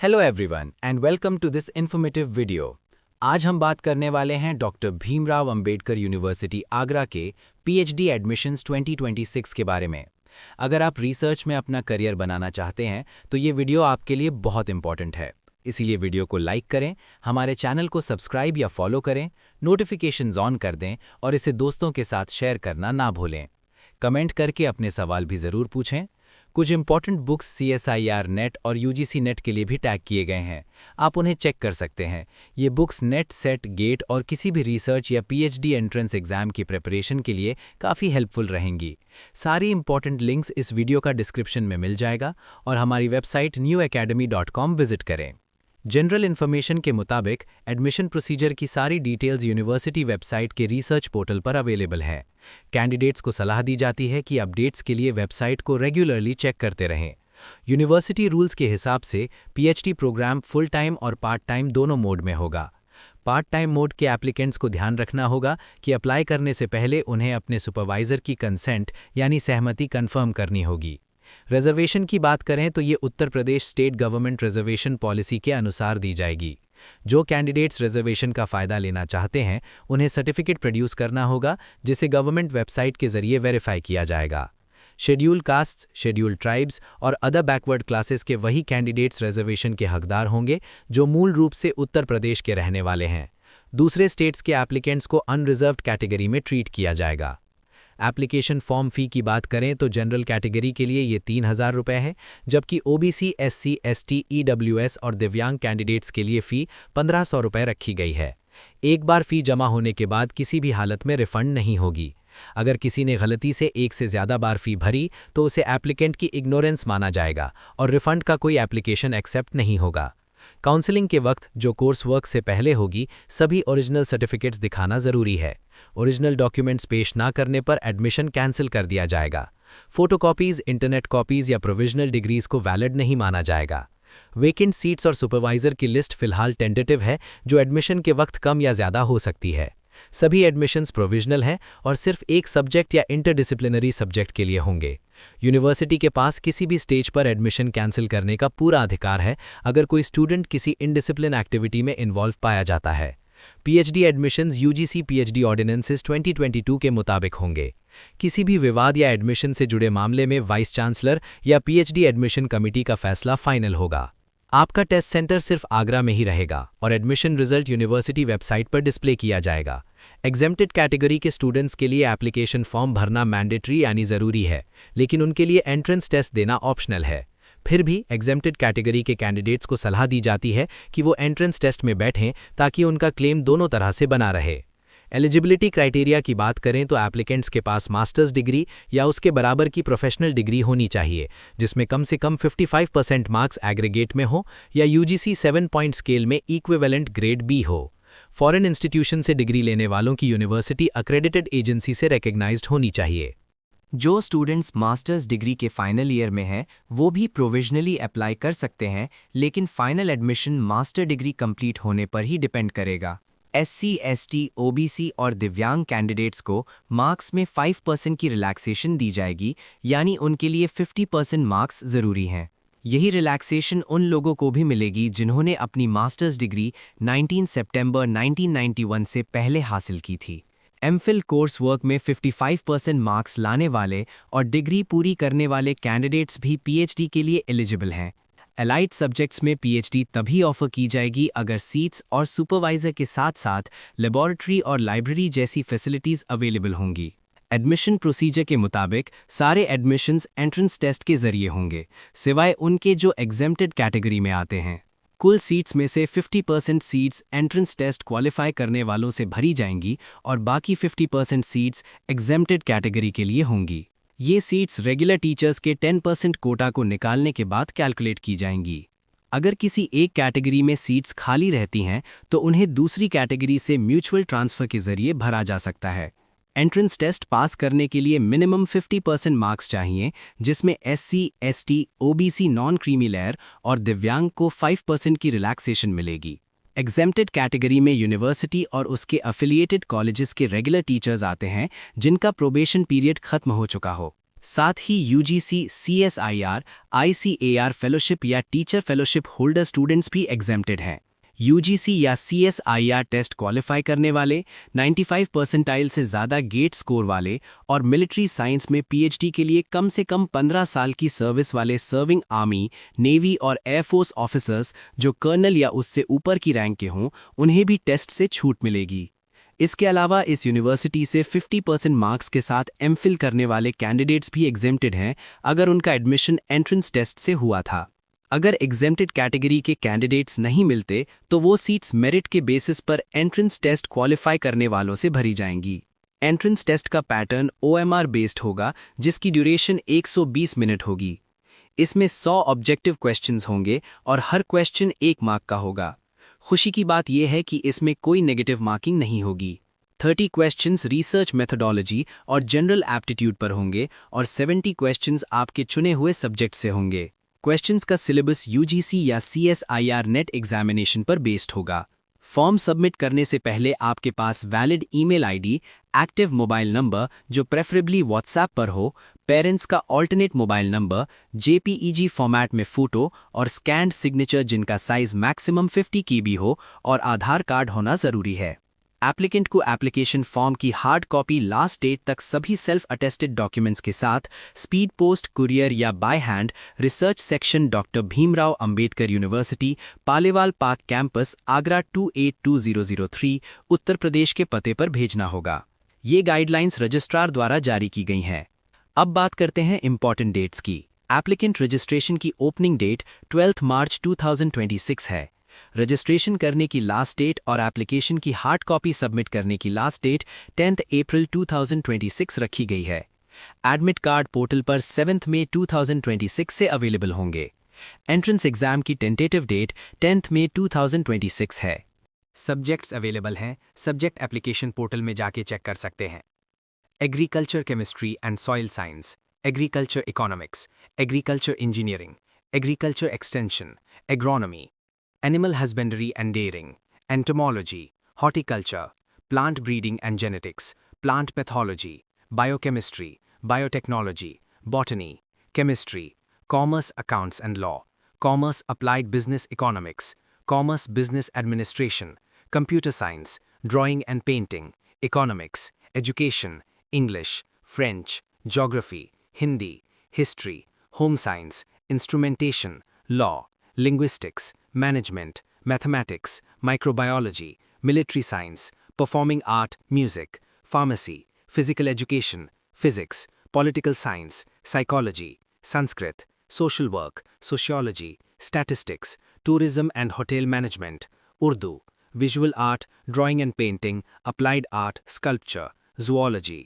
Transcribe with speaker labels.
Speaker 1: Hello everyone and welcome to this informative video. आज हम बात करने वाले हैं डॉक्टर भीमराव अंबेडकर यूनिवर्सिटी आगरा के पीएचडी एडमिशन्स 2026 के बारे में। अगर आप रिसर्च में अपना करियर बनाना चाहते हैं तो ये वीडियो आपके लिए बहुत इंपॉर्टेंट है, इसीलिए वीडियो को लाइक करें, हमारे चैनल को सब्सक्राइब या फॉलो करें, नोटिफिकेशंस ऑन कर दें और इसे दोस्तों के साथ शेयर करना ना भूलें। कमेंट करके अपने सवाल भी ज़रूर पूछें। कुछ इंपॉर्टेंट बुक्स CSIR नेट और UGC नेट के लिए भी टैग किए गए हैं, आप उन्हें चेक कर सकते हैं। ये बुक्स नेट, सेट, गेट और किसी भी रिसर्च या PhD एंट्रेंस एग्जाम की प्रिपरेशन के लिए काफ़ी हेल्पफुल रहेंगी। सारी इंपॉर्टेंट लिंक्स इस वीडियो का डिस्क्रिप्शन में मिल जाएगा और हमारी वेबसाइट newacademy.com विजिट करें। जनरल इन्फॉर्मेशन के मुताबिक एडमिशन प्रोसीजर की सारी डिटेल्स यूनिवर्सिटी वेबसाइट के रिसर्च पोर्टल पर अवेलेबल हैं। कैंडिडेट्स को सलाह दी जाती है कि अपडेट्स के लिए वेबसाइट को रेगुलरली चेक करते रहें। यूनिवर्सिटी रूल्स के हिसाब से PhD प्रोग्राम फुल टाइम और पार्ट टाइम दोनों मोड में होगा। पार्ट टाइम मोड के एप्लीकेंट्स को ध्यान रखना होगा कि अप्लाई करने से पहले उन्हें अपने सुपरवाइजर की कंसेंट यानी सहमति कंफर्म करनी होगी। रिजर्वेशन की बात करें तो ये Uttar Pradesh state government reservation policy के अनुसार दी जाएगी। जो कैंडिडेट्स रिजर्वेशन का फ़ायदा लेना चाहते हैं उन्हें सर्टिफिकेट प्रोड्यूस करना होगा, जिसे गवर्नमेंट वेबसाइट के जरिए वेरीफाई किया जाएगा। शेड्यूल कास्ट्स, शेड्यूल ट्राइब्स और अदर बैकवर्ड क्लासेस के वही कैंडिडेट्स रिजर्वेशन के हकदार होंगे जो मूल रूप से उत्तर प्रदेश के रहने वाले हैं। दूसरे स्टेट्स के एप्लीकेंट्स को अनरिजर्व्ड कैटेगरी में ट्रीट किया जाएगा। एप्लीकेशन फॉर्म फ़ी की बात करें तो जनरल कैटेगरी के लिए ये 3000 रुपये है, जबकि OBC, SC, ST, EWS और दिव्यांग कैंडिडेट्स के लिए फ़ी 1500 रुपये रखी गई है। एक बार फ़ी जमा होने के बाद किसी भी हालत में रिफंड नहीं होगी। अगर किसी ने गलती से एक से ज़्यादा बार फ़ी भरी तो उसे एप्लीकेंट की इग्नोरेंस माना जाएगा और रिफंड का कोई एप्लीकेशन एक्सेप्ट नहीं होगा। काउंसलिंग के वक्त जो कोर्स वर्क से पहले होगी, सभी ओरिजिनल सर्टिफिकेट्स दिखाना ज़रूरी है। ओरिजिनल डॉक्यूमेंट्स पेश ना करने पर एडमिशन कैंसिल कर दिया जाएगा। फोटोकॉपीज़, इंटरनेट कॉपीज़ या प्रोविजनल डिग्रीज़ को वैलिड नहीं माना जाएगा। वेकेंट सीट्स और सुपरवाइजर की लिस्ट फिलहाल टेंटेटिव है, जो एडमिशन के वक्त कम या ज़्यादा हो सकती है। सभी एडमिशन्स प्रोविजनल हैं और सिर्फ एक सब्जेक्ट या इंटरडिसिप्लिनरी सब्जेक्ट के लिए होंगे। यूनिवर्सिटी के पास किसी भी स्टेज पर एडमिशन कैंसिल करने का पूरा अधिकार है अगर कोई स्टूडेंट किसी इनडिसिप्लिन एक्टिविटी में इन्वॉल्व पाया जाता है। PhD admissions UGC PhD ordinances 2022 के मुताबिक होंगे। किसी भी विवाद या एडमिशन से जुड़े मामले में वाइस चांसलर या PhD एडमिशन कमेटी का फैसला फाइनल होगा। आपका टेस्ट सेंटर सिर्फ आगरा में ही रहेगा और एडमिशन रिजल्ट यूनिवर्सिटी वेबसाइट पर डिस्प्ले किया जाएगा। एग्जेम्प्टेड कैटेगरी के स्टूडेंट्स के लिए एप्लीकेशन फॉर्म भरना मैंडेटरी यानी ज़रूरी है, लेकिन उनके लिए एंट्रेंस टेस्ट देना ऑप्शनल है। फिर भी एग्जेम्प्टेड कैटेगरी के कैंडिडेट्स को सलाह दी जाती है कि वो एंट्रेंस टेस्ट में बैठें ताकि उनका क्लेम दोनों तरह से बना रहे। एलिजिबिलिटी क्राइटेरिया की बात करें तो एप्लीकेंट्स के पास मास्टर्स डिग्री या उसके बराबर की प्रोफेशनल डिग्री होनी चाहिए, जिसमें कम से कम 55% मार्क्स एग्रीगेट में हो या UGC 7 पॉइंट स्केल में इक्विवेलेंट ग्रेड B हो। फॉरेन इंस्टीट्यूशन से डिग्री लेने वालों की यूनिवर्सिटी अक्रेडिटेड एजेंसी से रिकॉग्नाइज्ड होनी चाहिए।
Speaker 2: जो स्टूडेंट्स मास्टर्स डिग्री के फाइनल ईयर में हैं वो भी प्रोविजनली अप्लाई कर सकते हैं, लेकिन final admission master degree complete होने पर ही डिपेंड करेगा। SC, ST, OBC और दिव्यांग कैंडिडेट्स को मार्क्स में 5% की रिलैक्सेशन दी जाएगी, यानी उनके लिए 50% मार्क्स ज़रूरी हैं। यही रिलैक्सेशन उन लोगों को भी मिलेगी जिन्होंने अपनी मास्टर्स डिग्री 19 सितंबर 1991 से पहले हासिल की थी। MPhil कोर्स वर्क में 55% मार्क्स लाने वाले और डिग्री पूरी करने वाले कैंडिडेट्स भी PhD के लिए एलिजिबल हैं। एलाइड सब्जेक्ट्स में PhD तभी ऑफर की जाएगी अगर सीट्स और सुपरवाइजर के साथ साथ लेबॉरेटरी और लाइब्रेरी जैसी फैसिलिटीज़ अवेलेबल होंगी। एडमिशन प्रोसीजर के मुताबिक सारे एडमिशन्स एंट्रेंस टेस्ट के जरिए होंगे, सिवाय उनके जो एग्जेम्प्टेड कैटेगरी में आते हैं। कुल सीट्स में से 50% सीट्स एंट्रेंस टेस्ट क्वालिफाई करने वालों से भरी जाएंगी और बाकी 50% सीट्स एग्जेम्प्टेड कैटेगरी के लिए होंगी। ये सीट्स रेगुलर टीचर्स के 10% कोटा को निकालने के बाद कैलकुलेट की जाएंगी। अगर किसी एक कैटेगरी में सीट्स खाली रहती हैं तो उन्हें दूसरी कैटेगरी से म्यूचुअल ट्रांसफ़र के जरिए भरा जा सकता है। एंट्रेंस टेस्ट पास करने के लिए मिनिमम 50% मार्क्स चाहिए, जिसमें SC, ST, OBC non creamy layer और दिव्यांग को 5% की रिलैक्सेशन मिलेगी। एग्जेम्प्टेड कैटेगरी में यूनिवर्सिटी और उसके अफिलिएटेड कॉलेजेस के रेगुलर टीचर्स आते हैं जिनका प्रोबेशन पीरियड खत्म हो चुका हो। साथ ही यूजीसी, CSIR, ICAR फेलोशिप या टीचर फेलोशिप होल्डर स्टूडेंट्स भी एग्जेम्प्टेड हैं। यूजीसी या CSIR टेस्ट क्वालिफाई करने वाले, 95 परसेंटाइल से ज़्यादा गेट स्कोर वाले और मिलिट्री साइंस में PhD के लिए कम से कम 15 साल की सर्विस वाले सर्विंग आर्मी, नेवी और एयरफोर्स ऑफिसर्स जो कर्नल या उससे ऊपर की रैंक के हों, उन्हें भी टेस्ट से छूट मिलेगी। इसके अलावा इस यूनिवर्सिटी से 50% मार्क्स के साथ एमफिल करने वाले कैंडिडेट्स भी एग्जेम्प्टेड हैं अगर उनका एडमिशन एंट्रेंस टेस्ट से हुआ था। अगर एग्जेम्प्टेड कैटेगरी के कैंडिडेट्स नहीं मिलते तो वो सीट्स मेरिट के बेसिस पर एंट्रेंस टेस्ट क्वालिफाई करने वालों से भरी जाएंगी। एंट्रेंस टेस्ट का पैटर्न OMR बेस्ड होगा जिसकी ड्यूरेशन 120 मिनट होगी। इसमें 100 ऑब्जेक्टिव क्वेश्चंस होंगे और हर क्वेश्चन 1 मार्क का होगा। खुशी की बात यह है कि इसमें कोई नेगेटिव मार्किंग नहीं होगी। 30 क्वेश्चंस रिसर्च मेथोडोलॉजी और जनरल एप्टीट्यूड पर होंगे और 70 क्वेश्चंस आपके चुने हुए सब्जेक्ट से होंगे। क्वेश्चंस का सिलेबस यूजीसी या CSIR नेट एग्जामिनेशन पर बेस्ड होगा। फॉर्म सबमिट करने से पहले आपके पास valid email ID, active mobile number जो प्रेफरेबली व्हाट्सएप पर हो, पेरेंट्स का alternate mobile number, JPEG format में फोटो और स्कैन्ड सिग्नेचर जिनका साइज मैक्सिमम 50 KB हो और आधार कार्ड होना जरूरी है। एप्लीकेंट को एप्लीकेशन फॉर्म की हार्ड कॉपी लास्ट डेट तक सभी सेल्फ अटेस्टेड डॉक्यूमेंट्स के साथ स्पीड पोस्ट, कुरियर या by hand research section doctor Bhimrao Ambedkar university, Palewal park campus, Agra 282003, Uttar Pradesh के पते पर भेजना होगा। ये गाइडलाइंस रजिस्ट्रार द्वारा जारी की गई हैं। अब बात करते हैं इंपॉर्टेंट डेट्स की। एप्लीकेंट रजिस्ट्रेशन की ओपनिंग डेट 12 मार्च 2026 है। रजिस्ट्रेशन करने की लास्ट डेट और एप्लीकेशन की हार्ड कॉपी सबमिट करने की लास्ट डेट 10 अप्रैल 2026 रखी गई है। एडमिट कार्ड पोर्टल पर 7 मई 2026 से अवेलेबल होंगे। एंट्रेंस एग्जाम की टेंटेटिव डेट 10 मई 2026 है।
Speaker 1: सब्जेक्ट्स अवेलेबल हैं, सब्जेक्ट एप्लीकेशन पोर्टल में जाके चेक कर सकते हैं। Agriculture chemistry and soil science, agriculture economics, agriculture engineering, agriculture extension, agronomy, Animal Husbandry and Dairying, Entomology, Horticulture, Plant Breeding and Genetics, Plant Pathology, Biochemistry, Biotechnology, Botany, Chemistry, Commerce Accounts and Law, Commerce Applied Business Economics, Commerce Business Administration, Computer Science, Drawing and Painting, Economics, Education, English, French, Geography, Hindi, History, Home Science, Instrumentation, Law, Linguistics, Management, Mathematics, Microbiology, Military Science, Performing Art, Music, Pharmacy, Physical Education, Physics, Political Science, Psychology, Sanskrit, Social Work, Sociology, Statistics, Tourism and Hotel Management, Urdu, Visual Art, Drawing and Painting, Applied Art, Sculpture, Zoology.